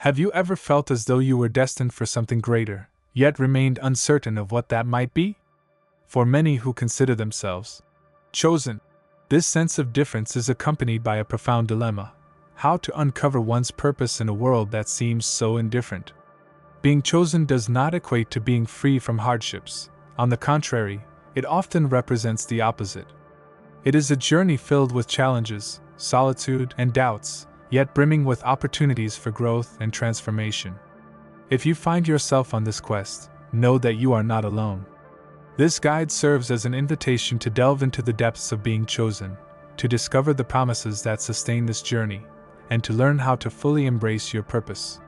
Have you ever felt as though you were destined for something greater, yet remained uncertain of what that might be? For many who consider themselves chosen, this sense of difference is accompanied by a profound dilemma: how to uncover one's purpose in a world that seems so indifferent. Being chosen does not equate to being free from hardships. On the contrary, it often represents the opposite. It is a journey filled with challenges, solitude, and doubts, yet brimming with opportunities for growth and transformation. If you find yourself on this quest, know that you are not alone. This guide serves as an invitation to delve into the depths of being chosen, to discover the promises that sustain this journey, and to learn how to fully embrace your purpose.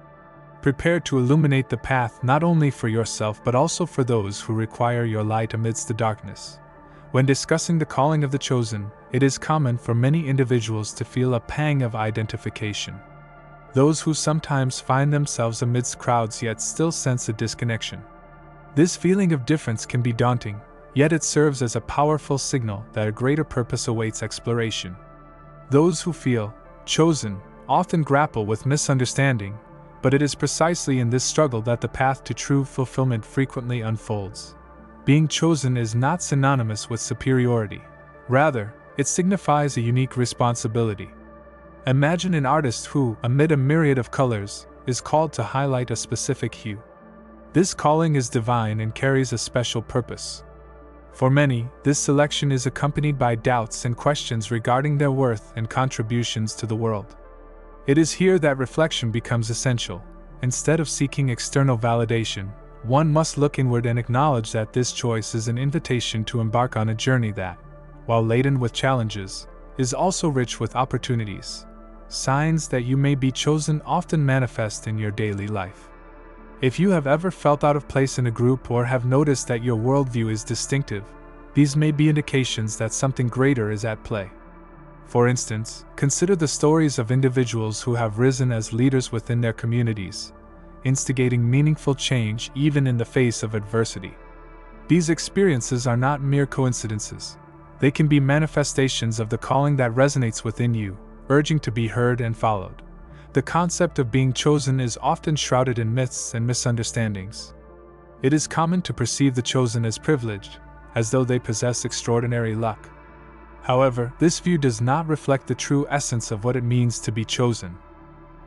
Prepare to illuminate the path not only for yourself but also for those who require your light amidst the darkness. When discussing the calling of the chosen, it is common for many individuals to feel a pang of identification. Those who sometimes find themselves amidst crowds yet still sense a disconnection. This feeling of difference can be daunting, yet it serves as a powerful signal that a greater purpose awaits exploration. Those who feel chosen often grapple with misunderstanding, but it is precisely in this struggle that the path to true fulfillment frequently unfolds. Being chosen is not synonymous with superiority. Rather, it signifies a unique responsibility. Imagine an artist who, amid a myriad of colors, is called to highlight a specific hue. This calling is divine and carries a special purpose. For many, this selection is accompanied by doubts and questions regarding their worth and contributions to the world. It is here that reflection becomes essential. Instead of seeking external validation, one must look inward and acknowledge that this choice is an invitation to embark on a journey that, while laden with challenges, is also rich with opportunities. Signs that you may be chosen often manifest in your daily life. If you have ever felt out of place in a group or have noticed that your worldview is distinctive, these may be indications that something greater is at play. For instance, consider the stories of individuals who have risen as leaders within their communities, instigating meaningful change even in the face of adversity. These experiences are not mere coincidences. They can be manifestations of the calling that resonates within you, urging to be heard and followed. The concept of being chosen is often shrouded in myths and misunderstandings. It is common to perceive the chosen as privileged, as though they possess extraordinary luck. However, this view does not reflect the true essence of what it means to be chosen.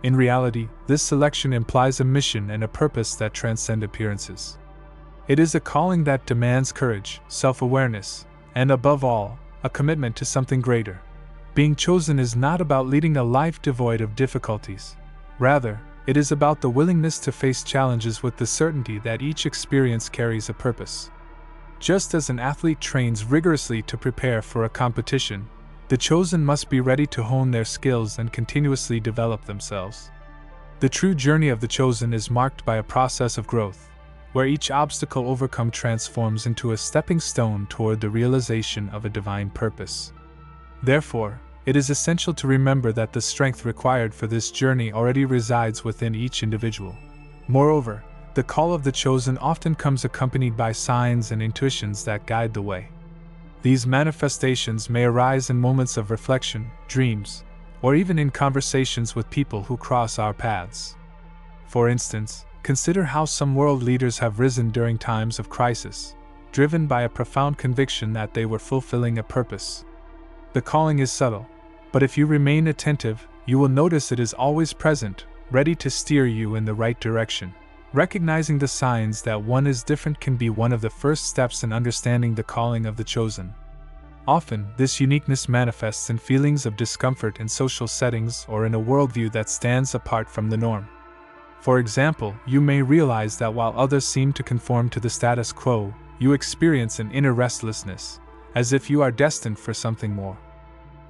In reality, this selection implies a mission and a purpose that transcend appearances. It is a calling that demands courage, self-awareness, and above all, a commitment to something greater. Being chosen is not about leading a life devoid of difficulties. Rather, it is about the willingness to face challenges with the certainty that each experience carries a purpose. Just as an athlete trains rigorously to prepare for a competition, the chosen must be ready to hone their skills and continuously develop themselves. The true journey of the chosen is marked by a process of growth, where each obstacle overcome transforms into a stepping stone toward the realization of a divine purpose. Therefore, it is essential to remember that the strength required for this journey already resides within each individual. Moreover, the call of the chosen often comes accompanied by signs and intuitions that guide the way. These manifestations may arise in moments of reflection, dreams, or even in conversations with people who cross our paths. For instance, consider how some world leaders have risen during times of crisis, driven by a profound conviction that they were fulfilling a purpose. The calling is subtle, but if you remain attentive, you will notice it is always present, ready to steer you in the right direction. Recognizing the signs that one is different can be one of the first steps in understanding the calling of the chosen. Often, this uniqueness manifests in feelings of discomfort in social settings or in a worldview that stands apart from the norm. For example, you may realize that while others seem to conform to the status quo, you experience an inner restlessness, as if you are destined for something more.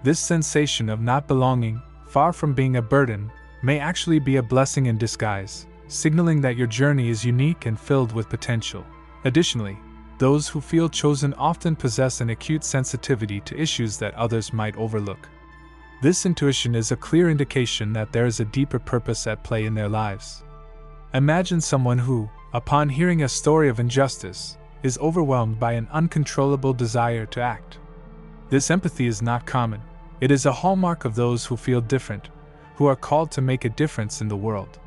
This sensation of not belonging, far from being a burden, may actually be a blessing in disguise, signaling that your journey is unique and filled with potential. Additionally, those who feel chosen often possess an acute sensitivity to issues that others might overlook. This intuition is a clear indication that there is a deeper purpose at play in their lives. Imagine someone who, upon hearing a story of injustice, is overwhelmed by an uncontrollable desire to act. This empathy is not common. It is a hallmark of those who feel different, who are called to make a difference in the world.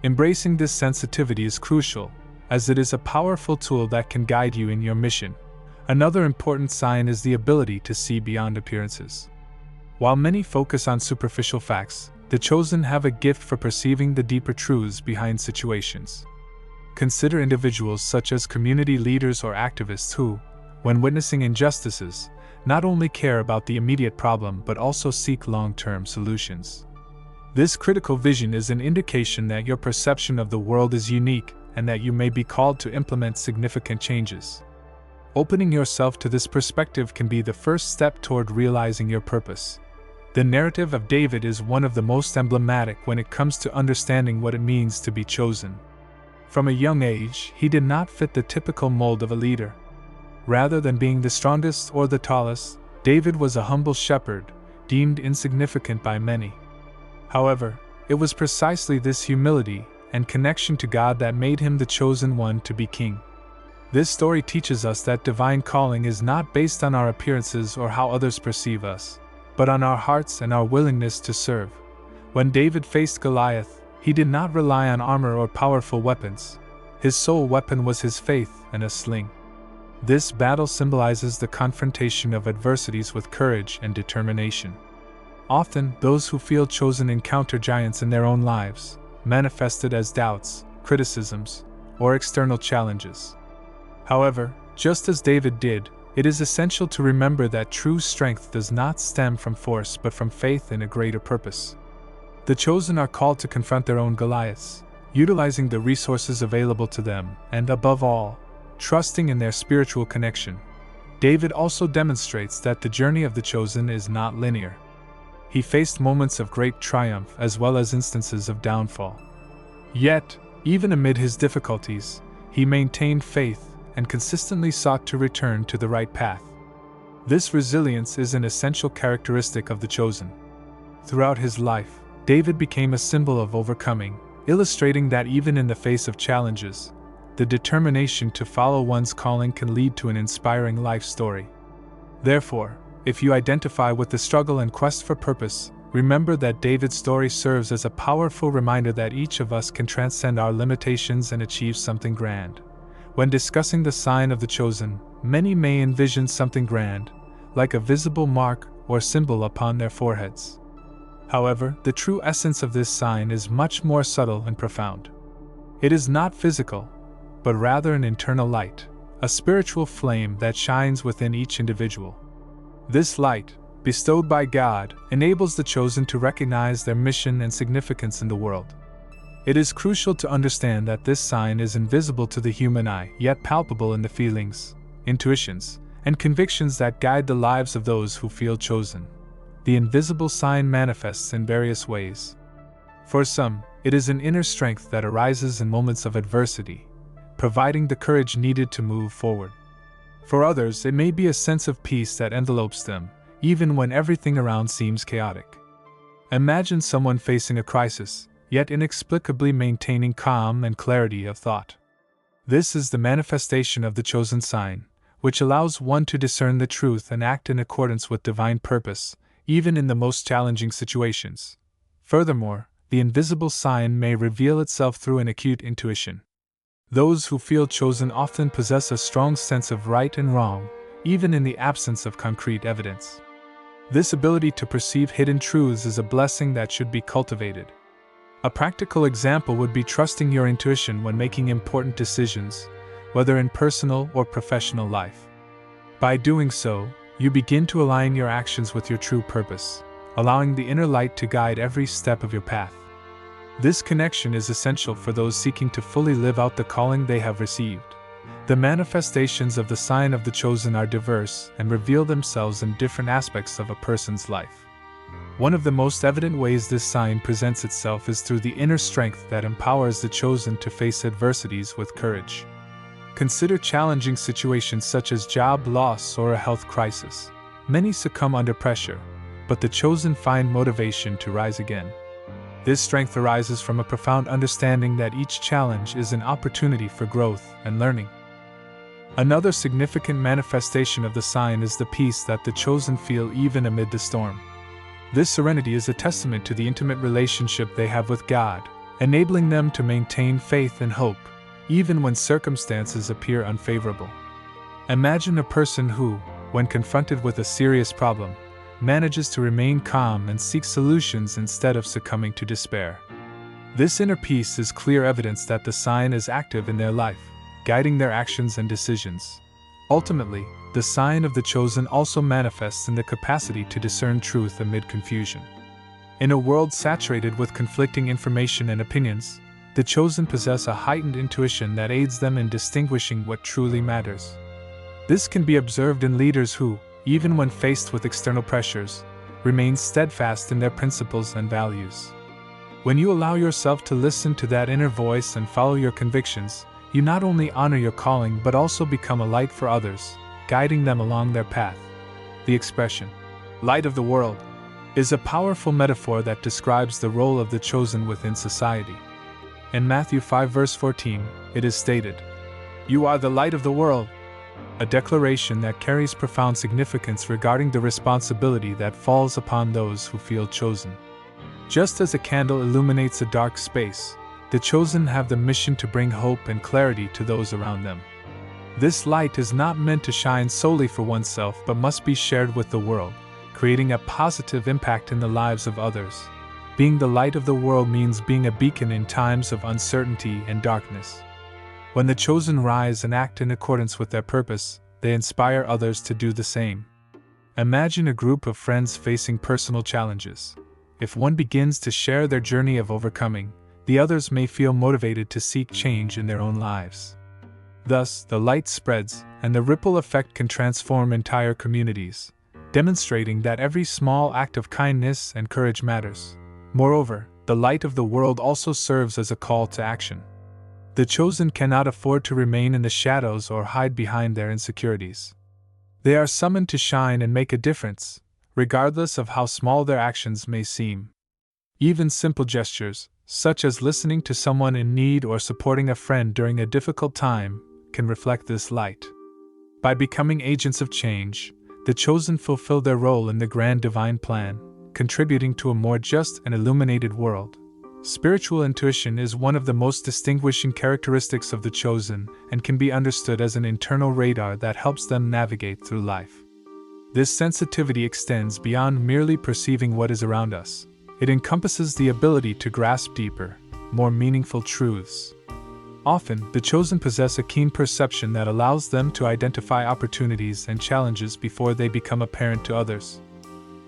Embracing this sensitivity is crucial, as it is a powerful tool that can guide you in your mission. Another important sign is the ability to see beyond appearances. While many focus on superficial facts, the chosen have a gift for perceiving the deeper truths behind situations. Consider individuals such as community leaders or activists who, when witnessing injustices, not only care about the immediate problem but also seek long-term solutions. This critical vision is an indication that your perception of the world is unique and that you may be called to implement significant changes. Opening yourself to this perspective can be the first step toward realizing your purpose. The narrative of David is one of the most emblematic when it comes to understanding what it means to be chosen. From a young age, he did not fit the typical mold of a leader. Rather than being the strongest or the tallest, David was a humble shepherd, deemed insignificant by many. However, it was precisely this humility and connection to God that made him the chosen one to be king. This story teaches us that divine calling is not based on our appearances or how others perceive us, but on our hearts and our willingness to serve. When David faced Goliath, he did not rely on armor or powerful weapons. His sole weapon was his faith and a sling. This battle symbolizes the confrontation of adversities with courage and determination. Often, those who feel chosen encounter giants in their own lives, manifested as doubts, criticisms, or external challenges. However, just as David did, it is essential to remember that true strength does not stem from force but from faith in a greater purpose. The chosen are called to confront their own Goliaths, utilizing the resources available to them, and above all, trusting in their spiritual connection. David also demonstrates that the journey of the chosen is not linear. He faced moments of great triumph as well as instances of downfall. Yet, even amid his difficulties, he maintained faith and consistently sought to return to the right path. This resilience is an essential characteristic of the chosen. Throughout his life, David became a symbol of overcoming, illustrating that even in the face of challenges, the determination to follow one's calling can lead to an inspiring life story. Therefore, if you identify with the struggle and quest for purpose, remember that David's story serves as a powerful reminder that each of us can transcend our limitations and achieve something grand. When discussing the sign of the chosen, many may envision something grand, like a visible mark or symbol upon their foreheads. However, the true essence of this sign is much more subtle and profound. It is not physical, but rather an internal light, a spiritual flame that shines within each individual. This light, bestowed by God, enables the chosen to recognize their mission and significance in the world. It is crucial to understand that this sign is invisible to the human eye, yet palpable in the feelings, intuitions, and convictions that guide the lives of those who feel chosen. The invisible sign manifests in various ways. For some, it is an inner strength that arises in moments of adversity, providing the courage needed to move forward. For others, it may be a sense of peace that envelopes them, even when everything around seems chaotic. Imagine someone facing a crisis, yet inexplicably maintaining calm and clarity of thought. This is the manifestation of the chosen sign, which allows one to discern the truth and act in accordance with divine purpose, even in the most challenging situations. Furthermore, the invisible sign may reveal itself through an acute intuition. Those who feel chosen often possess a strong sense of right and wrong, even in the absence of concrete evidence. This ability to perceive hidden truths is a blessing that should be cultivated. A practical example would be trusting your intuition when making important decisions, whether in personal or professional life. By doing so, you begin to align your actions with your true purpose, allowing the inner light to guide every step of your path. This connection is essential for those seeking to fully live out the calling they have received. The manifestations of the sign of the chosen are diverse and reveal themselves in different aspects of a person's life. One of the most evident ways this sign presents itself is through the inner strength that empowers the chosen to face adversities with courage. Consider challenging situations such as job loss or a health crisis. Many succumb under pressure, but the chosen find motivation to rise again. This strength arises from a profound understanding that each challenge is an opportunity for growth and learning. Another significant manifestation of the sign is the peace that the chosen feel even amid the storm. This serenity is a testament to the intimate relationship they have with God enabling them to maintain faith and hope, even when circumstances appear unfavorable. Imagine a person who, when confronted with a serious problem, manages to remain calm and seek solutions instead of succumbing to despair. This inner peace is clear evidence that the sign is active in their life, guiding their actions and decisions. Ultimately, the sign of the chosen also manifests in the capacity to discern truth amid confusion. In a world saturated with conflicting information and opinions, the chosen possess a heightened intuition that aids them in distinguishing what truly matters. This can be observed in leaders who, even when faced with external pressures, remain steadfast in their principles and values. When you allow yourself to listen to that inner voice and follow your convictions, you not only honor your calling but also become a light for others, guiding them along their path. The expression, "light of the world," is a powerful metaphor that describes the role of the chosen within society. In Matthew 5 verse 14, it is stated, "You are the light of the world," a declaration that carries profound significance regarding the responsibility that falls upon those who feel chosen. Just as a candle illuminates a dark space, the chosen have the mission to bring hope and clarity to those around them. This light is not meant to shine solely for oneself but must be shared with the world, creating a positive impact in the lives of others. Being the light of the world means being a beacon in times of uncertainty and darkness. When the chosen rise and act in accordance with their purpose, they inspire others to do the same. Imagine a group of friends facing personal challenges. If one begins to share their journey of overcoming, the others may feel motivated to seek change in their own lives. Thus, the light spreads, and the ripple effect can transform entire communities, demonstrating that every small act of kindness and courage matters. Moreover, the light of the world also serves as a call to action. The chosen cannot afford to remain in the shadows or hide behind their insecurities. They are summoned to shine and make a difference, regardless of how small their actions may seem. Even simple gestures, such as listening to someone in need or supporting a friend during a difficult time, can reflect this light. By becoming agents of change, the chosen fulfill their role in the grand divine plan, contributing to a more just and illuminated world. Spiritual intuition is one of the most distinguishing characteristics of the chosen and can be understood as an internal radar that helps them navigate through life. This sensitivity extends beyond merely perceiving what is around us. It encompasses the ability to grasp deeper, more meaningful truths. Often, the chosen possess a keen perception that allows them to identify opportunities and challenges before they become apparent to others.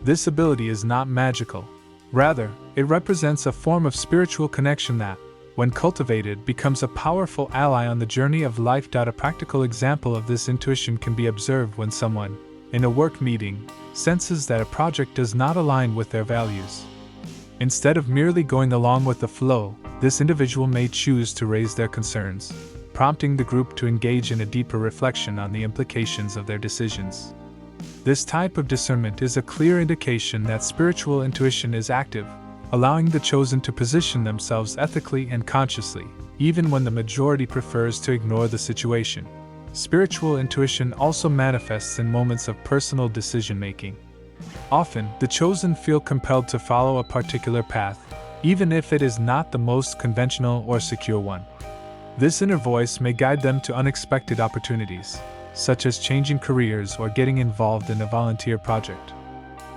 This ability is not magical. Rather, it represents a form of spiritual connection that, when cultivated, becomes a powerful ally on the journey of life. A practical example of this intuition can be observed when someone, in a work meeting, senses that a project does not align with their values. Instead of merely going along with the flow, this individual may choose to raise their concerns, prompting the group to engage in a deeper reflection on the implications of their decisions. This type of discernment is a clear indication that spiritual intuition is active, allowing the chosen to position themselves ethically and consciously, even when the majority prefers to ignore the situation. Spiritual intuition also manifests in moments of personal decision-making. Often, the chosen feel compelled to follow a particular path, even if it is not the most conventional or secure one. This inner voice may guide them to unexpected opportunities, such as changing careers or getting involved in a volunteer project.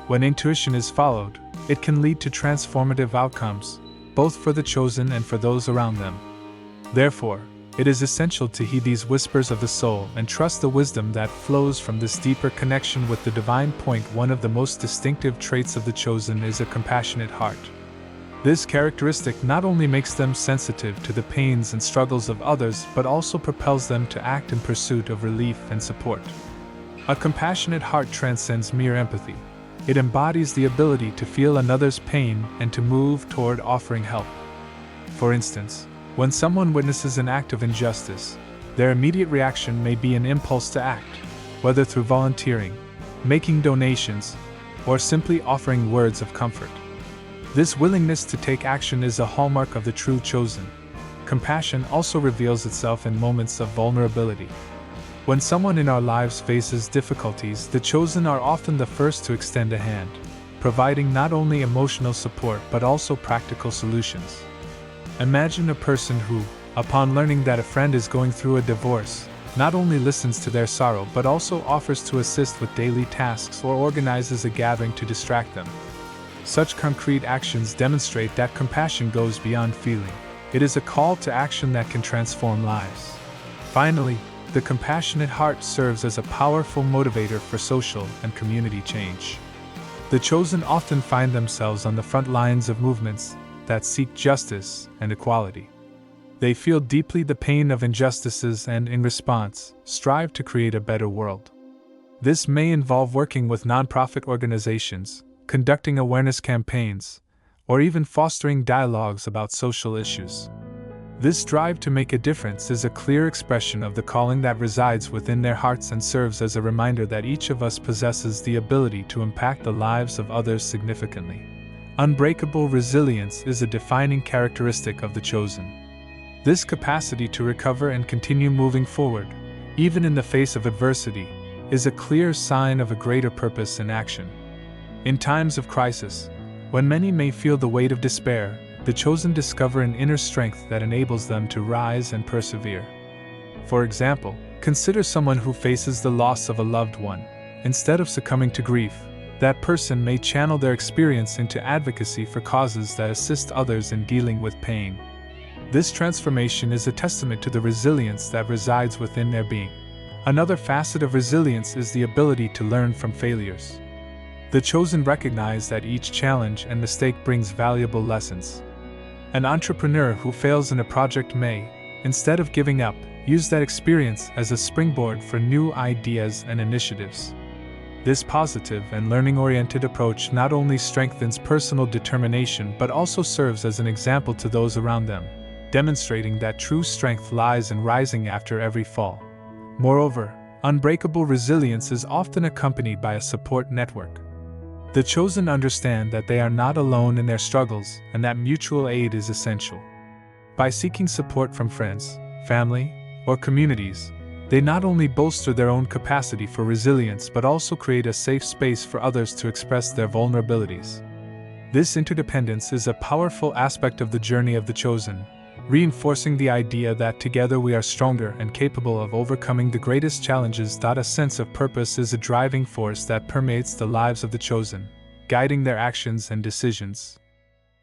When intuition is followed, it can lead to transformative outcomes, both for the chosen and for those around them. Therefore, it is essential to heed these whispers of the soul and trust the wisdom that flows from this deeper connection with the divine point. One of the most distinctive traits of the chosen is a compassionate heart. This characteristic not only makes them sensitive to the pains and struggles of others but also propels them to act in pursuit of relief and support. A compassionate heart transcends mere empathy. It embodies the ability to feel another's pain and to move toward offering help. For instance, when someone witnesses an act of injustice, their immediate reaction may be an impulse to act, whether through volunteering, making donations, or simply offering words of comfort. This willingness to take action is a hallmark of the true chosen. Compassion also reveals itself in moments of vulnerability. When someone in our lives faces difficulties, the chosen are often the first to extend a hand, providing not only emotional support but also practical solutions. Imagine a person who, upon learning that a friend is going through a divorce, not only listens to their sorrow but also offers to assist with daily tasks or organizes a gathering to distract them. Such concrete actions demonstrate that compassion goes beyond feeling. It is a call to action that can transform lives. Finally, the compassionate heart serves as a powerful motivator for social and community change. The chosen often find themselves on the front lines of movements that seek justice and equality. They feel deeply the pain of injustices and, in response, strive to create a better world. This may involve working with nonprofit organizations, conducting awareness campaigns, or even fostering dialogues about social issues. This drive to make a difference is a clear expression of the calling that resides within their hearts and serves as a reminder that each of us possesses the ability to impact the lives of others significantly. Unbreakable resilience is a defining characteristic of the chosen. This capacity to recover and continue moving forward, even in the face of adversity, is a clear sign of a greater purpose in action. In times of crisis, when many may feel the weight of despair, the chosen discover an inner strength that enables them to rise and persevere. For example, consider someone who faces the loss of a loved one. Instead of succumbing to grief, that person may channel their experience into advocacy for causes that assist others in dealing with pain. This transformation is a testament to the resilience that resides within their being. Another facet of resilience is the ability to learn from failures. The chosen recognize that each challenge and mistake brings valuable lessons. An entrepreneur who fails in a project may, instead of giving up, use that experience as a springboard for new ideas and initiatives. This positive and learning-oriented approach not only strengthens personal determination but also serves as an example to those around them, demonstrating that true strength lies in rising after every fall. Moreover, unbreakable resilience is often accompanied by a support network. The chosen understand that they are not alone in their struggles and that mutual aid is essential. By seeking support from friends, family, or communities, they not only bolster their own capacity for resilience but also create a safe space for others to express their vulnerabilities. This interdependence is a powerful aspect of the journey of the chosen, reinforcing the idea that together we are stronger and capable of overcoming the greatest challenges. A sense of purpose is a driving force that permeates the lives of the chosen, guiding their actions and decisions.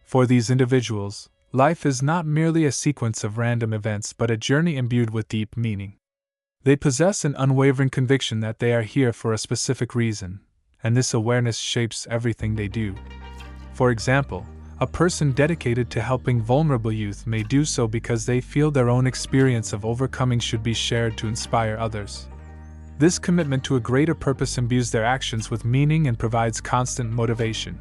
For these individuals, life is not merely a sequence of random events but a journey imbued with deep meaning. They possess an unwavering conviction that they are here for a specific reason, and this awareness shapes everything they do. For example, a person dedicated to helping vulnerable youth may do so because they feel their own experience of overcoming should be shared to inspire others. This commitment to a greater purpose imbues their actions with meaning and provides constant motivation.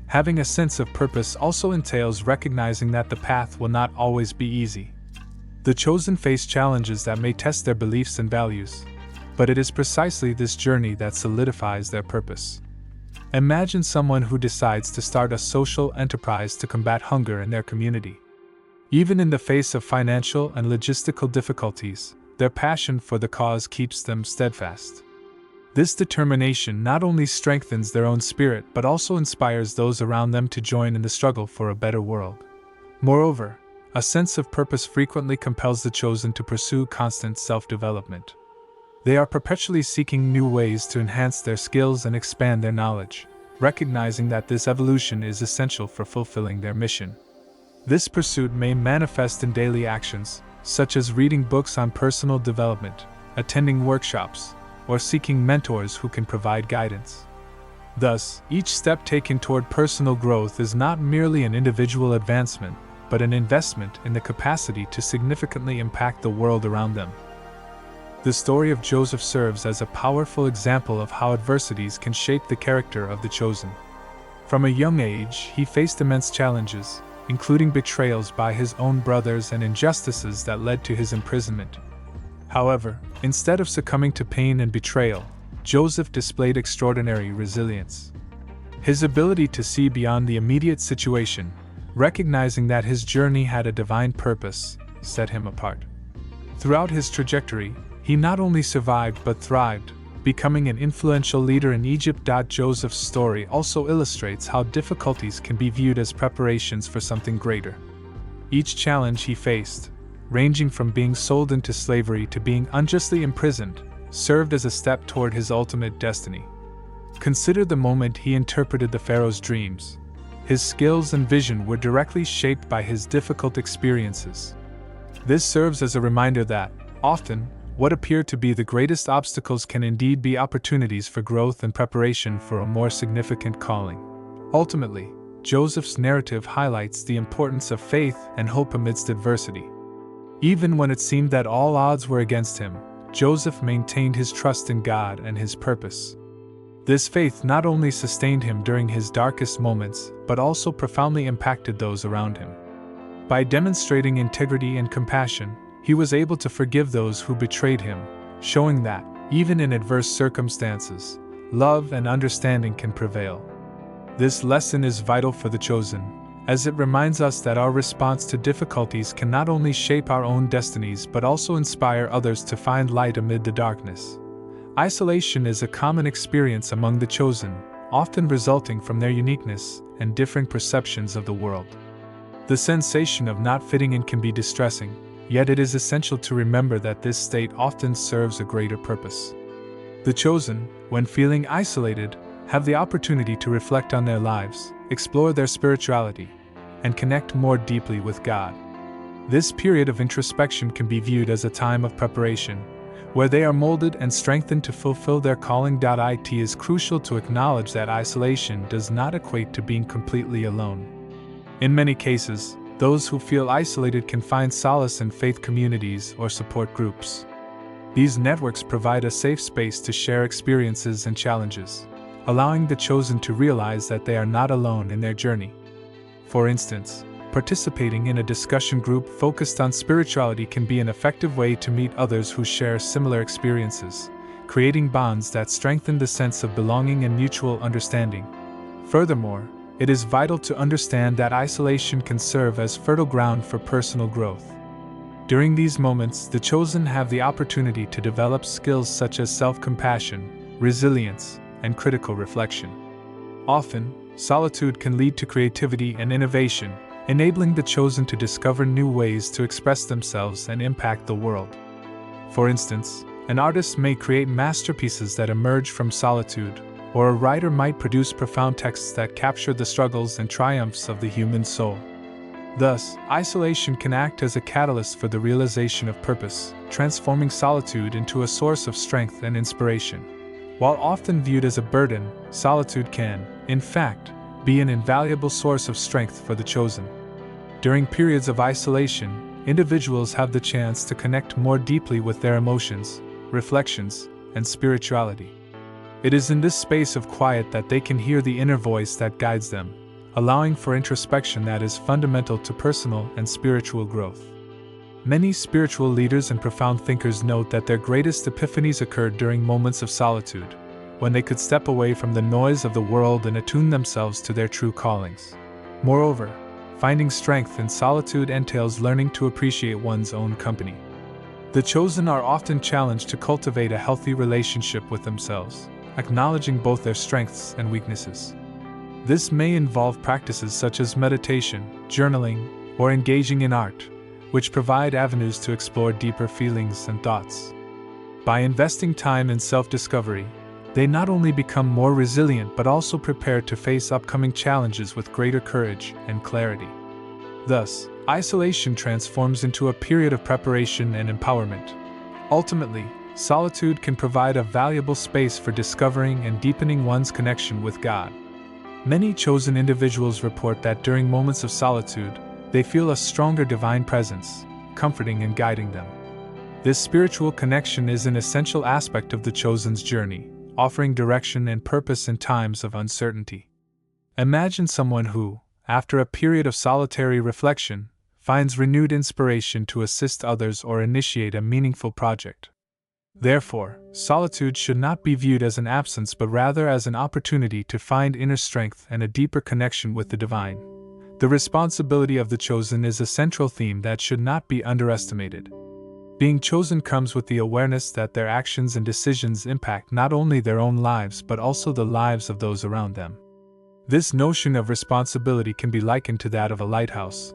Having a sense of purpose also entails recognizing that the path will not always be easy. The chosen face challenges that may test their beliefs and values, but it is precisely this journey that solidifies their purpose. Imagine someone who decides to start a social enterprise to combat hunger in their community. Even in the face of financial and logistical difficulties, their passion for the cause keeps them steadfast. This determination not only strengthens their own spirit but also inspires those around them to join in the struggle for a better world. Moreover, a sense of purpose frequently compels the chosen to pursue constant self-development. They are perpetually seeking new ways to enhance their skills and expand their knowledge, recognizing that this evolution is essential for fulfilling their mission. This pursuit may manifest in daily actions, such as reading books on personal development, attending workshops, or seeking mentors who can provide guidance. Thus, each step taken toward personal growth is not merely an individual advancement, but an investment in the capacity to significantly impact the world around them. The story of Joseph serves as a powerful example of how adversities can shape the character of the chosen. From a young age, he faced immense challenges, including betrayals by his own brothers and injustices that led to his imprisonment. However, instead of succumbing to pain and betrayal, Joseph displayed extraordinary resilience. His ability to see beyond the immediate situation, recognizing that his journey had a divine purpose, set him apart. Throughout his trajectory, he not only survived but thrived, becoming an influential leader in Egypt. Joseph's story also illustrates how difficulties can be viewed as preparations for something greater. Each challenge he faced, ranging from being sold into slavery to being unjustly imprisoned, served as a step toward his ultimate destiny. Consider the moment he interpreted the Pharaoh's dreams. His skills and vision were directly shaped by his difficult experiences. This serves as a reminder that, often, what appear to be the greatest obstacles can indeed be opportunities for growth and preparation for a more significant calling. Ultimately, Joseph's narrative highlights the importance of faith and hope amidst adversity. Even when it seemed that all odds were against him, Joseph maintained his trust in God and his purpose. This faith not only sustained him during his darkest moments, but also profoundly impacted those around him. By demonstrating integrity and compassion, he was able to forgive those who betrayed him, showing that, even in adverse circumstances, love and understanding can prevail. This lesson is vital for the chosen, as it reminds us that our response to difficulties can not only shape our own destinies but also inspire others to find light amid the darkness. Isolation is a common experience among the chosen, often resulting from their uniqueness and differing perceptions of the world. The sensation of not fitting in can be distressing, yet it is essential to remember that this state often serves a greater purpose. The chosen, when feeling isolated, have the opportunity to reflect on their lives, explore their spirituality, and connect more deeply with God. This period of introspection can be viewed as a time of preparation, where they are molded and strengthened to fulfill their calling. It is crucial to acknowledge that isolation does not equate to being completely alone. In many cases, those who feel isolated can find solace in faith communities or support groups. These networks provide a safe space to share experiences and challenges, allowing the chosen to realize that they are not alone in their journey. For instance, participating in a discussion group focused on spirituality can be an effective way to meet others who share similar experiences, creating bonds that strengthen the sense of belonging and mutual understanding. Furthermore, it is vital to understand that isolation can serve as fertile ground for personal growth. During these moments, the chosen have the opportunity to develop skills such as self-compassion, resilience, and critical reflection. Often, solitude can lead to creativity and innovation, enabling the chosen to discover new ways to express themselves and impact the world. For instance, an artist may create masterpieces that emerge from solitude, or a writer might produce profound texts that capture the struggles and triumphs of the human soul. Thus, isolation can act as a catalyst for the realization of purpose, transforming solitude into a source of strength and inspiration. While often viewed as a burden, solitude can, in fact, be an invaluable source of strength for the chosen. During periods of isolation, individuals have the chance to connect more deeply with their emotions, reflections, and spirituality. It is in this space of quiet that they can hear the inner voice that guides them, allowing for introspection that is fundamental to personal and spiritual growth. Many spiritual leaders and profound thinkers note that their greatest epiphanies occurred during moments of solitude, when they could step away from the noise of the world and attune themselves to their true callings. Moreover, finding strength in solitude entails learning to appreciate one's own company. The chosen are often challenged to cultivate a healthy relationship with themselves, acknowledging both their strengths and weaknesses. This may involve practices such as meditation, journaling, or engaging in art, which provide avenues to explore deeper feelings and thoughts. By investing time in self-discovery, they not only become more resilient but also prepared to face upcoming challenges with greater courage and clarity. Thus, isolation transforms into a period of preparation and empowerment. Ultimately, solitude can provide a valuable space for discovering and deepening one's connection with God. Many chosen individuals report that during moments of solitude, they feel a stronger divine presence, comforting and guiding them. This spiritual connection is an essential aspect of the chosen's journey, offering direction and purpose in times of uncertainty. Imagine someone who, after a period of solitary reflection, finds renewed inspiration to assist others or initiate a meaningful project. Therefore, solitude should not be viewed as an absence but rather as an opportunity to find inner strength and a deeper connection with the divine. The responsibility of the chosen is a central theme that should not be underestimated. Being chosen comes with the awareness that their actions and decisions impact not only their own lives but also the lives of those around them. This notion of responsibility can be likened to that of a lighthouse,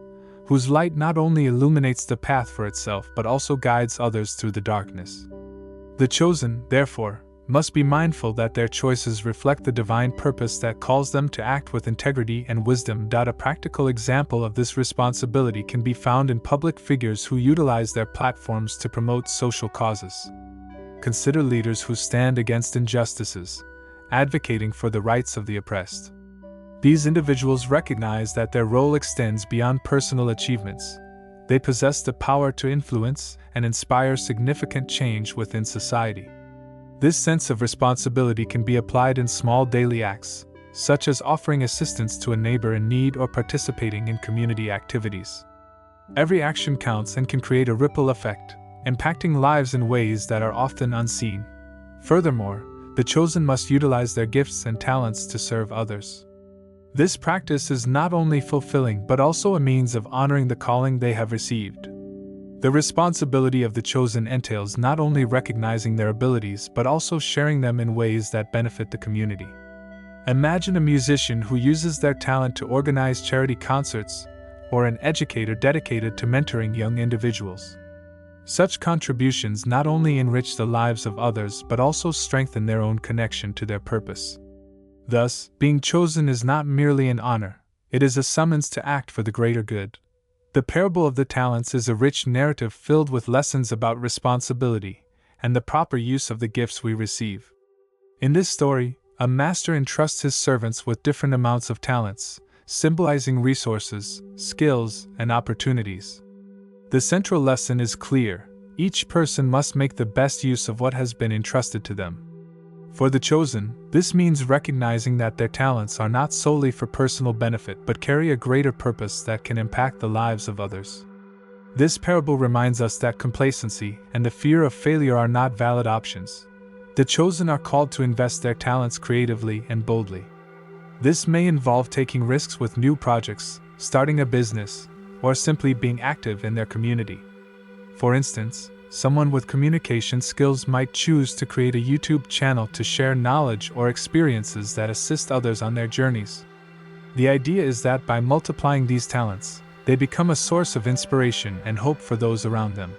whose light not only illuminates the path for itself but also guides others through the darkness. The chosen, therefore, must be mindful that their choices reflect the divine purpose that calls them to act with integrity and wisdom. A practical example of this responsibility can be found in public figures who utilize their platforms to promote social causes. Consider leaders who stand against injustices, advocating for the rights of the oppressed. These individuals recognize that their role extends beyond personal achievements. They possess the power to influence and inspire significant change within society. This sense of responsibility can be applied in small daily acts, such as offering assistance to a neighbor in need or participating in community activities. Every action counts and can create a ripple effect, impacting lives in ways that are often unseen. Furthermore, the chosen must utilize their gifts and talents to serve others. This practice is not only fulfilling but also a means of honoring the calling they have received. The responsibility of the chosen entails not only recognizing their abilities but also sharing them in ways that benefit the community. Imagine a musician who uses their talent to organize charity concerts, or an educator dedicated to mentoring young individuals. Such contributions not only enrich the lives of others but also strengthen their own connection to their purpose. Thus, being chosen is not merely an honor, it is a summons to act for the greater good. The parable of the talents is a rich narrative filled with lessons about responsibility and the proper use of the gifts we receive. In this story, a master entrusts his servants with different amounts of talents, symbolizing resources, skills, and opportunities. The central lesson is clear: each person must make the best use of what has been entrusted to them. For the chosen, this means recognizing that their talents are not solely for personal benefit but carry a greater purpose that can impact the lives of others. This parable reminds us that complacency and the fear of failure are not valid options. The chosen are called to invest their talents creatively and boldly. This may involve taking risks with new projects, starting a business, or simply being active in their community. For instance, someone with communication skills might choose to create a YouTube channel to share knowledge or experiences that assist others on their journeys. The idea is that by multiplying these talents, they become a source of inspiration and hope for those around them.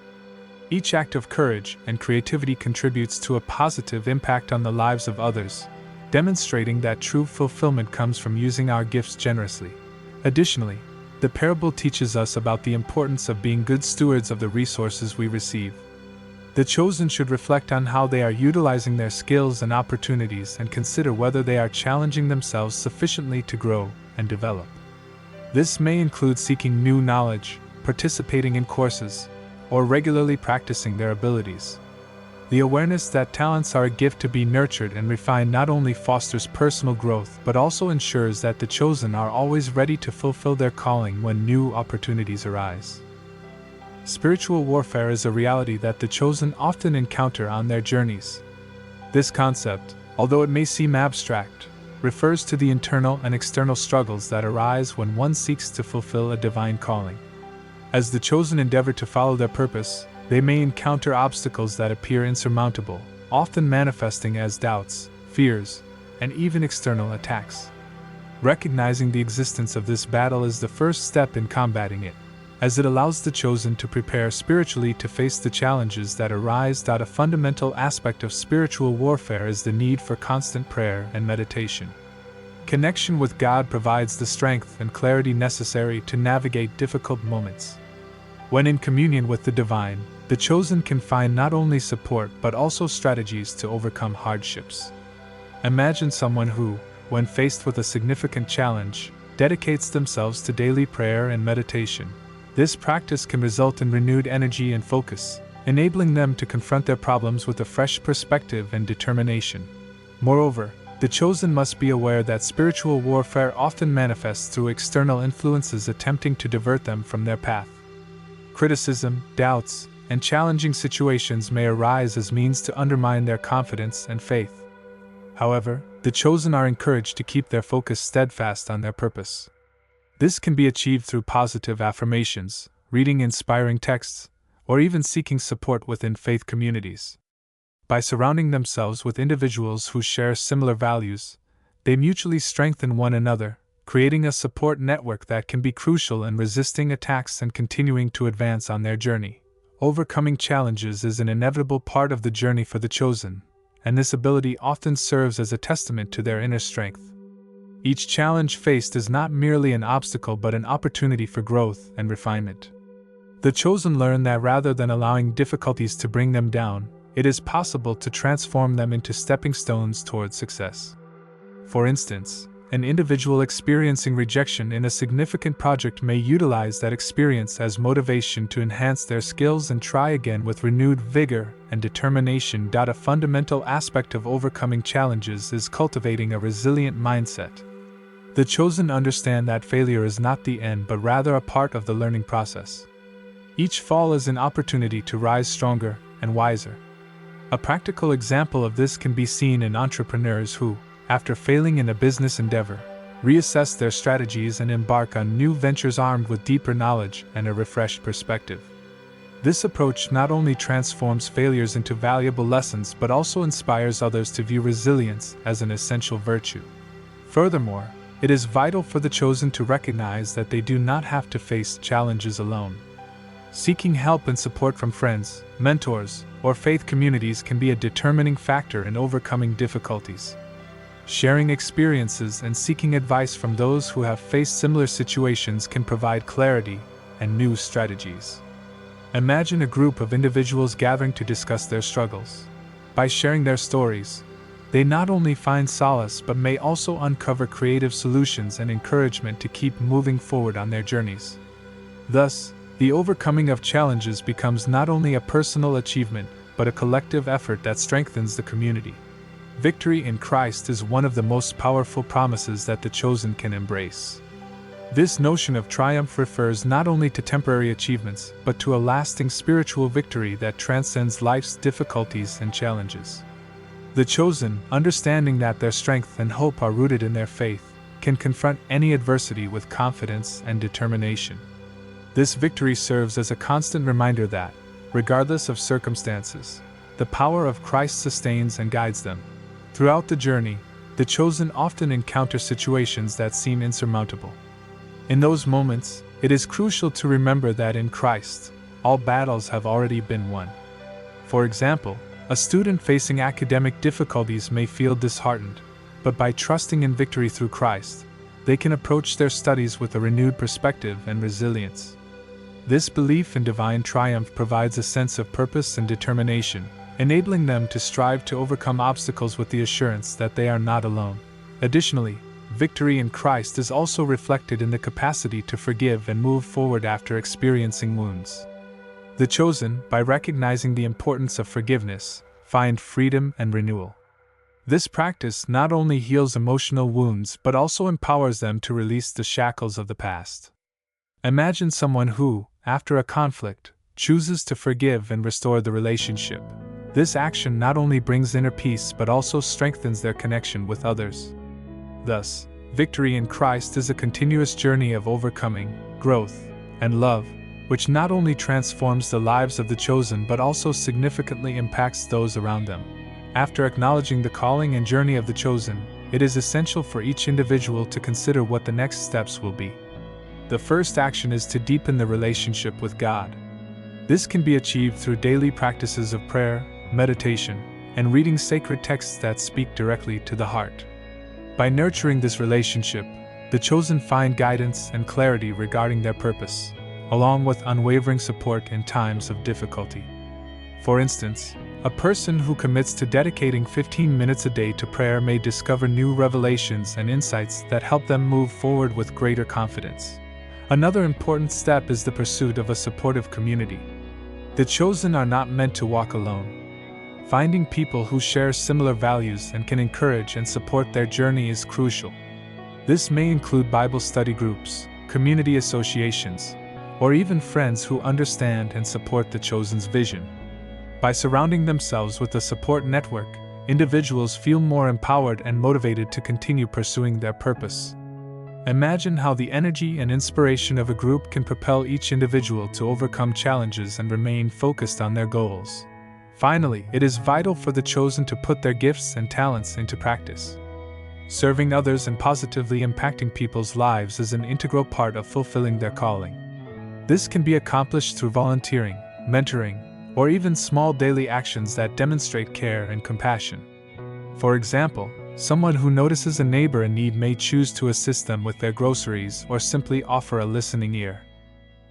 Each act of courage and creativity contributes to a positive impact on the lives of others, demonstrating that true fulfillment comes from using our gifts generously. Additionally, the parable teaches us about the importance of being good stewards of the resources we receive. The chosen should reflect on how they are utilizing their skills and opportunities and consider whether they are challenging themselves sufficiently to grow and develop. This may include seeking new knowledge, participating in courses, or regularly practicing their abilities. The awareness that talents are a gift to be nurtured and refined not only fosters personal growth but also ensures that the chosen are always ready to fulfill their calling when new opportunities arise. Spiritual warfare is a reality that the chosen often encounter on their journeys. This concept, although it may seem abstract, refers to the internal and external struggles that arise when one seeks to fulfill a divine calling. As the chosen endeavor to follow their purpose, they may encounter obstacles that appear insurmountable, often manifesting as doubts, fears, and even external attacks. Recognizing the existence of this battle is the first step in combating it, as it allows the chosen to prepare spiritually to face the challenges that arise. A fundamental aspect of spiritual warfare is the need for constant prayer and meditation. Connection with God provides the strength and clarity necessary to navigate difficult moments. When in communion with the divine, the chosen can find not only support but also strategies to overcome hardships. Imagine someone who, when faced with a significant challenge, dedicates themselves to daily prayer and meditation. This practice can result in renewed energy and focus, enabling them to confront their problems with a fresh perspective and determination. Moreover, the chosen must be aware that spiritual warfare often manifests through external influences attempting to divert them from their path. Criticism, doubts, and challenging situations may arise as means to undermine their confidence and faith. However, the chosen are encouraged to keep their focus steadfast on their purpose. This can be achieved through positive affirmations, reading inspiring texts, or even seeking support within faith communities. By surrounding themselves with individuals who share similar values, they mutually strengthen one another, creating a support network that can be crucial in resisting attacks and continuing to advance on their journey. Overcoming challenges is an inevitable part of the journey for the chosen, and this ability often serves as a testament to their inner strength. Each challenge faced is not merely an obstacle but an opportunity for growth and refinement. The chosen learn that rather than allowing difficulties to bring them down, it is possible to transform them into stepping stones towards success. For instance, an individual experiencing rejection in a significant project may utilize that experience as motivation to enhance their skills and try again with renewed vigor and determination. A fundamental aspect of overcoming challenges is cultivating a resilient mindset. The chosen understand that failure is not the end but rather a part of the learning process. Each fall is an opportunity to rise stronger and wiser. A practical example of this can be seen in entrepreneurs who, after failing in a business endeavor, reassess their strategies and embark on new ventures armed with deeper knowledge and a refreshed perspective. This approach not only transforms failures into valuable lessons but also inspires others to view resilience as an essential virtue. Furthermore, it is vital for the chosen to recognize that they do not have to face challenges alone. Seeking help and support from friends, mentors, or faith communities can be a determining factor in overcoming difficulties. Sharing experiences and seeking advice from those who have faced similar situations can provide clarity and new strategies. Imagine a group of individuals gathering to discuss their struggles. By sharing their stories, they not only find solace but may also uncover creative solutions and encouragement to keep moving forward on their journeys. Thus, the overcoming of challenges becomes not only a personal achievement but a collective effort that strengthens the community. Victory in Christ is one of the most powerful promises that the chosen can embrace. This notion of triumph refers not only to temporary achievements but to a lasting spiritual victory that transcends life's difficulties and challenges. The chosen, understanding that their strength and hope are rooted in their faith, can confront any adversity with confidence and determination. This victory serves as a constant reminder that, regardless of circumstances, the power of Christ sustains and guides them. Throughout the journey, the chosen often encounter situations that seem insurmountable. In those moments, it is crucial to remember that in Christ, all battles have already been won. For example, a student facing academic difficulties may feel disheartened, but by trusting in victory through Christ, they can approach their studies with a renewed perspective and resilience. This belief in divine triumph provides a sense of purpose and determination, enabling them to strive to overcome obstacles with the assurance that they are not alone. Additionally, victory in Christ is also reflected in the capacity to forgive and move forward after experiencing wounds. The chosen, by recognizing the importance of forgiveness, find freedom and renewal. This practice not only heals emotional wounds but also empowers them to release the shackles of the past. Imagine someone who, after a conflict, chooses to forgive and restore the relationship. This action not only brings inner peace but also strengthens their connection with others. Thus, victory in Christ is a continuous journey of overcoming, growth, and love, which not only transforms the lives of the chosen but also significantly impacts those around them. After acknowledging the calling and journey of the chosen, it is essential for each individual to consider what the next steps will be. The first action is to deepen the relationship with God. This can be achieved through daily practices of prayer, meditation, and reading sacred texts that speak directly to the heart. By nurturing this relationship, the chosen find guidance and clarity regarding their purpose, along with unwavering support in times of difficulty. For instance, a person who commits to dedicating 15 minutes a day to prayer may discover new revelations and insights that help them move forward with greater confidence. Another important step is the pursuit of a supportive community. The chosen are not meant to walk alone. Finding people who share similar values and can encourage and support their journey is crucial. This may include Bible study groups, community associations, or even friends who understand and support the chosen's vision. By surrounding themselves with a support network, individuals feel more empowered and motivated to continue pursuing their purpose. Imagine how the energy and inspiration of a group can propel each individual to overcome challenges and remain focused on their goals. Finally, it is vital for the chosen to put their gifts and talents into practice. Serving others and positively impacting people's lives is an integral part of fulfilling their calling. This can be accomplished through volunteering, mentoring, or even small daily actions that demonstrate care and compassion. For example, someone who notices a neighbor in need may choose to assist them with their groceries or simply offer a listening ear.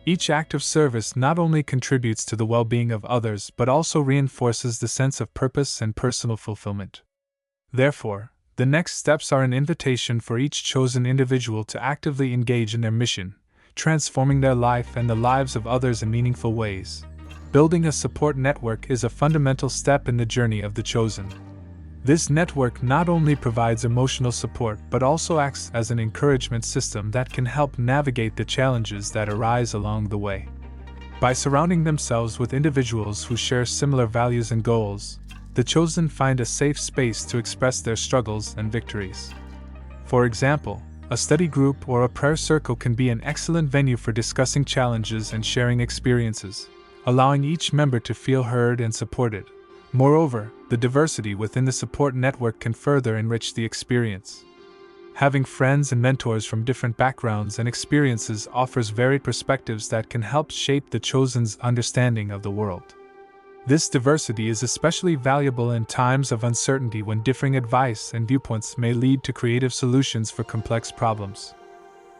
Each act of service not only contributes to the well-being of others but also reinforces the sense of purpose and personal fulfillment. Therefore, the next steps are an invitation for each chosen individual to actively engage in their mission, transforming their life and the lives of others in meaningful ways. Building a support network is a fundamental step in the journey of the chosen. This network not only provides emotional support but also acts as an encouragement system that can help navigate the challenges that arise along the way. By surrounding themselves with individuals who share similar values and goals, the chosen find a safe space to express their struggles and victories. For example, a study group or a prayer circle can be an excellent venue for discussing challenges and sharing experiences, allowing each member to feel heard and supported. Moreover, the diversity within the support network can further enrich the experience. Having friends and mentors from different backgrounds and experiences offers varied perspectives that can help shape the chosen's understanding of the world. This diversity is especially valuable in times of uncertainty when differing advice and viewpoints may lead to creative solutions for complex problems.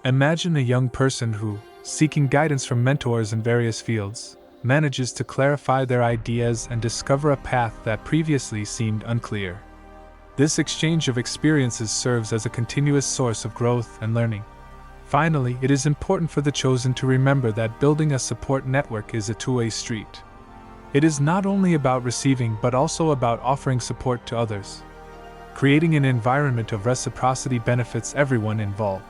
Imagine a young person who, seeking guidance from mentors in various fields, manages to clarify their ideas and discover a path that previously seemed unclear. This exchange of experiences serves as a continuous source of growth and learning. Finally, it is important for the chosen to remember that building a support network is a two-way street. It is not only about receiving but also about offering support to others. Creating an environment of reciprocity benefits everyone involved.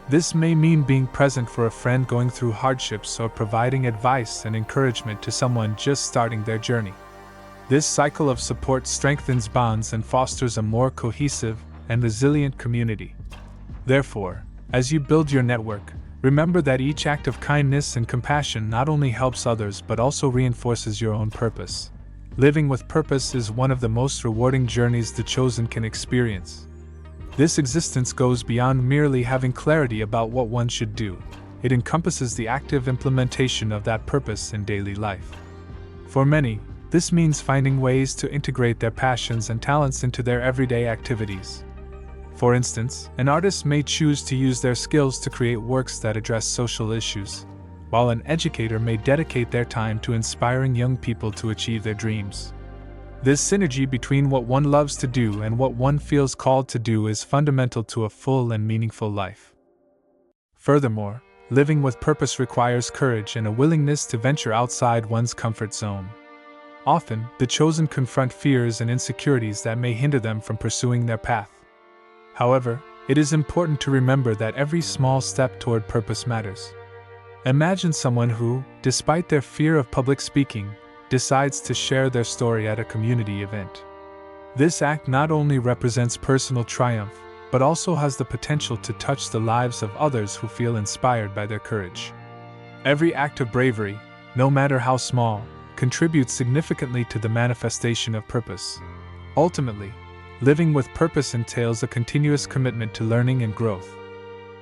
This may mean being present for a friend going through hardships or providing advice and encouragement to someone just starting their journey. This cycle of support strengthens bonds and fosters a more cohesive and resilient community. Therefore, as you build your network, remember that each act of kindness and compassion not only helps others but also reinforces your own purpose. Living with purpose is one of the most rewarding journeys the chosen can experience. This existence goes beyond merely having clarity about what one should do. It encompasses the active implementation of that purpose in daily life. For many, this means finding ways to integrate their passions and talents into their everyday activities. For instance, an artist may choose to use their skills to create works that address social issues, while an educator may dedicate their time to inspiring young people to achieve their dreams. This synergy between what one loves to do and what one feels called to do is fundamental to a full and meaningful life. Furthermore, living with purpose requires courage and a willingness to venture outside one's comfort zone. Often, the chosen confront fears and insecurities that may hinder them from pursuing their path. However, it is important to remember that every small step toward purpose matters. Imagine someone who, despite their fear of public speaking, decides to share their story at a community event. This act not only represents personal triumph, but also has the potential to touch the lives of others who feel inspired by their courage. Every act of bravery, no matter how small, contributes significantly to the manifestation of purpose. Ultimately, living with purpose entails a continuous commitment to learning and growth.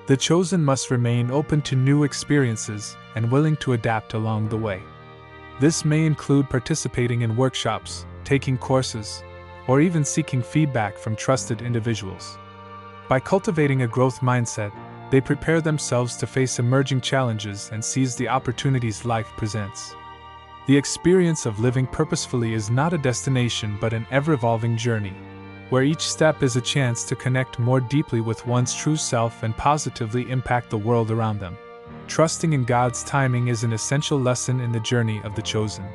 The chosen must remain open to new experiences and willing to adapt along the way. This may include participating in workshops, taking courses, or even seeking feedback from trusted individuals. By cultivating a growth mindset, they prepare themselves to face emerging challenges and seize the opportunities life presents. The experience of living purposefully is not a destination but an ever-evolving journey, where each step is a chance to connect more deeply with one's true self and positively impact the world around them. Trusting in God's timing is an essential lesson in the journey of the chosen.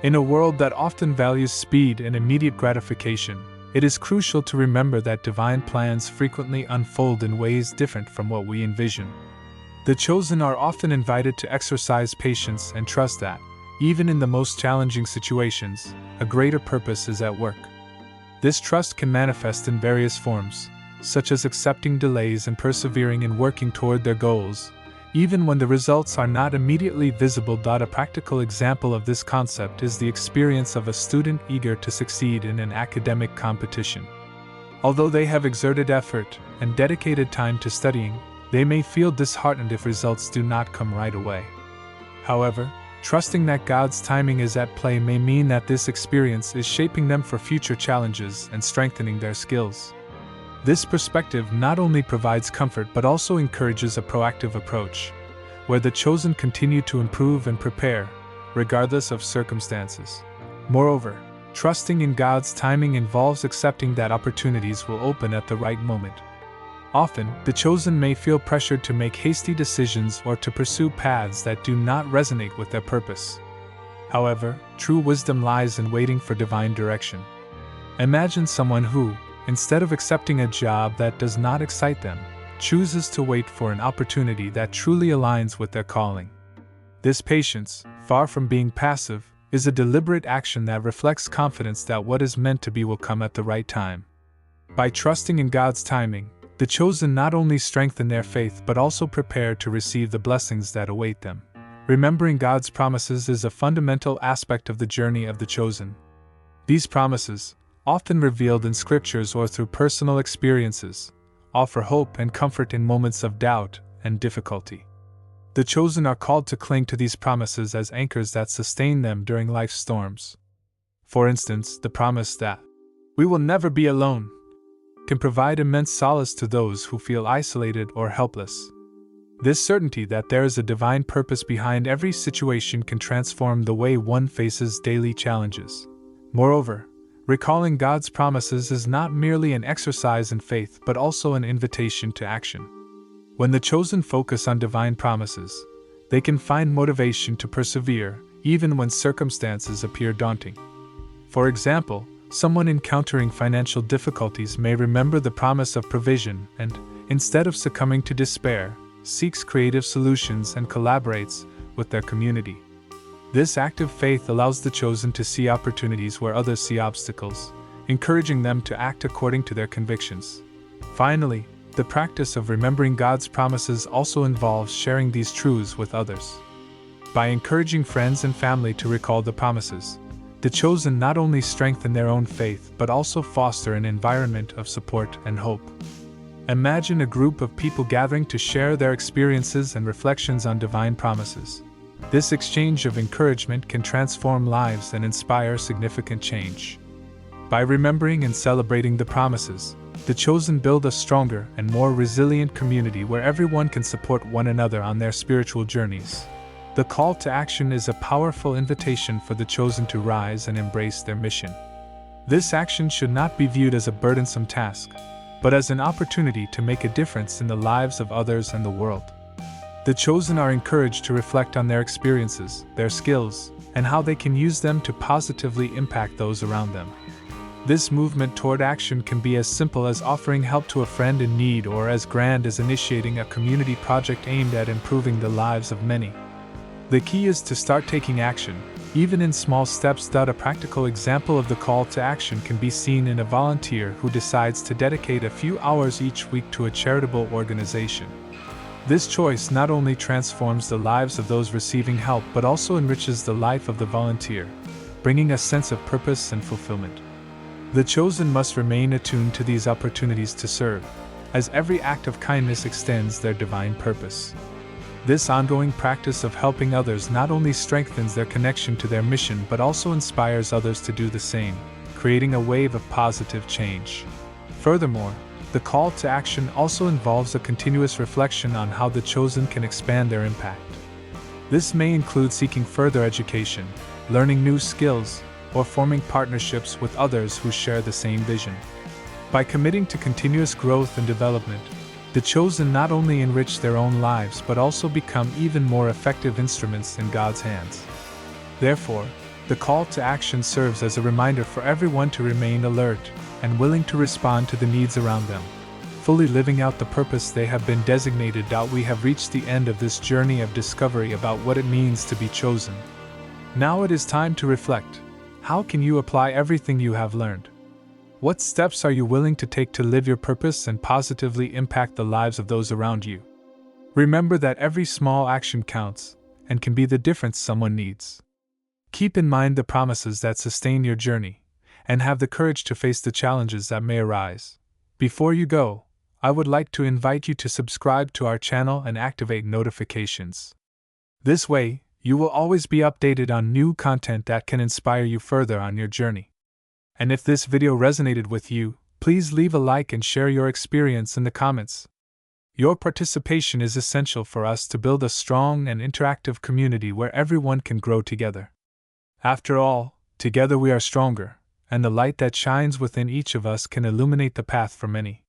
In a world that often values speed and immediate gratification, it is crucial to remember that divine plans frequently unfold in ways different from what we envision. The chosen are often invited to exercise patience and trust that, even in the most challenging situations, a greater purpose is at work. This trust can manifest in various forms, such as accepting delays and persevering in working toward their goals, even when the results are not immediately visible. A practical example of this concept is the experience of a student eager to succeed in an academic competition. Although they have exerted effort and dedicated time to studying, they may feel disheartened if results do not come right away. However, trusting that God's timing is at play may mean that this experience is shaping them for future challenges and strengthening their skills. This perspective not only provides comfort but also encourages a proactive approach, where the chosen continue to improve and prepare, regardless of circumstances. Moreover, trusting in God's timing involves accepting that opportunities will open at the right moment. Often, the chosen may feel pressured to make hasty decisions or to pursue paths that do not resonate with their purpose. However, true wisdom lies in waiting for divine direction. Imagine someone who, instead of accepting a job that does not excite them, chooses to wait for an opportunity that truly aligns with their calling. This patience, far from being passive, is a deliberate action that reflects confidence that what is meant to be will come at the right time. By trusting in God's timing, the chosen not only strengthen their faith but also prepare to receive the blessings that await them. Remembering God's promises is a fundamental aspect of the journey of the chosen. These promises, often revealed in scriptures or through personal experiences, offer hope and comfort in moments of doubt and difficulty. The chosen are called to cling to these promises as anchors that sustain them during life's storms. For instance, the promise that we will never be alone can provide immense solace to those who feel isolated or helpless. This certainty that there is a divine purpose behind every situation can transform the way one faces daily challenges. Moreover, recalling God's promises is not merely an exercise in faith but also an invitation to action. When the chosen focus on divine promises, they can find motivation to persevere, even when circumstances appear daunting. For example, someone encountering financial difficulties may remember the promise of provision and, instead of succumbing to despair, seeks creative solutions and collaborates with their community. This active faith allows the chosen to see opportunities where others see obstacles, encouraging them to act according to their convictions. Finally, the practice of remembering God's promises also involves sharing these truths with others. By encouraging friends and family to recall the promises, the chosen not only strengthen their own faith but also foster an environment of support and hope. Imagine a group of people gathering to share their experiences and reflections on divine promises. This exchange of encouragement can transform lives and inspire significant change. By remembering and celebrating the promises, the chosen build a stronger and more resilient community where everyone can support one another on their spiritual journeys. The call to action is a powerful invitation for the chosen to rise and embrace their mission. This action should not be viewed as a burdensome task, but as an opportunity to make a difference in the lives of others and the world. The chosen are encouraged to reflect on their experiences, their skills, and how they can use them to positively impact those around them. This movement toward action can be as simple as offering help to a friend in need or as grand as initiating a community project aimed at improving the lives of many. The key is to start taking action, even in small steps. A practical example of the call to action can be seen in a volunteer who decides to dedicate a few hours each week to a charitable organization. This choice not only transforms the lives of those receiving help but also enriches the life of the volunteer, bringing a sense of purpose and fulfillment. The chosen must remain attuned to these opportunities to serve, as every act of kindness extends their divine purpose. This ongoing practice of helping others not only strengthens their connection to their mission but also inspires others to do the same, creating a wave of positive change. Furthermore, the call to action also involves a continuous reflection on how the chosen can expand their impact. This may include seeking further education, learning new skills, or forming partnerships with others who share the same vision. By committing to continuous growth and development, the chosen not only enrich their own lives but also become even more effective instruments in God's hands. Therefore, the call to action serves as a reminder for everyone to remain alert and willing to respond to the needs around them, fully living out the purpose they have been designated. We have reached the end of this journey of discovery about what it means to be chosen. Now it is time to reflect. How can you apply everything you have learned? What steps are you willing to take to live your purpose and positively impact the lives of those around you? Remember that every small action counts and can be the difference someone needs. Keep in mind the promises that sustain your journey, and have the courage to face the challenges that may arise. Before you go, I would like to invite you to subscribe to our channel and activate notifications. This way, you will always be updated on new content that can inspire you further on your journey. And if this video resonated with you, please leave a like and share your experience in the comments. Your participation is essential for us to build a strong and interactive community where everyone can grow together. After all, together we are stronger, and the light that shines within each of us can illuminate the path for many.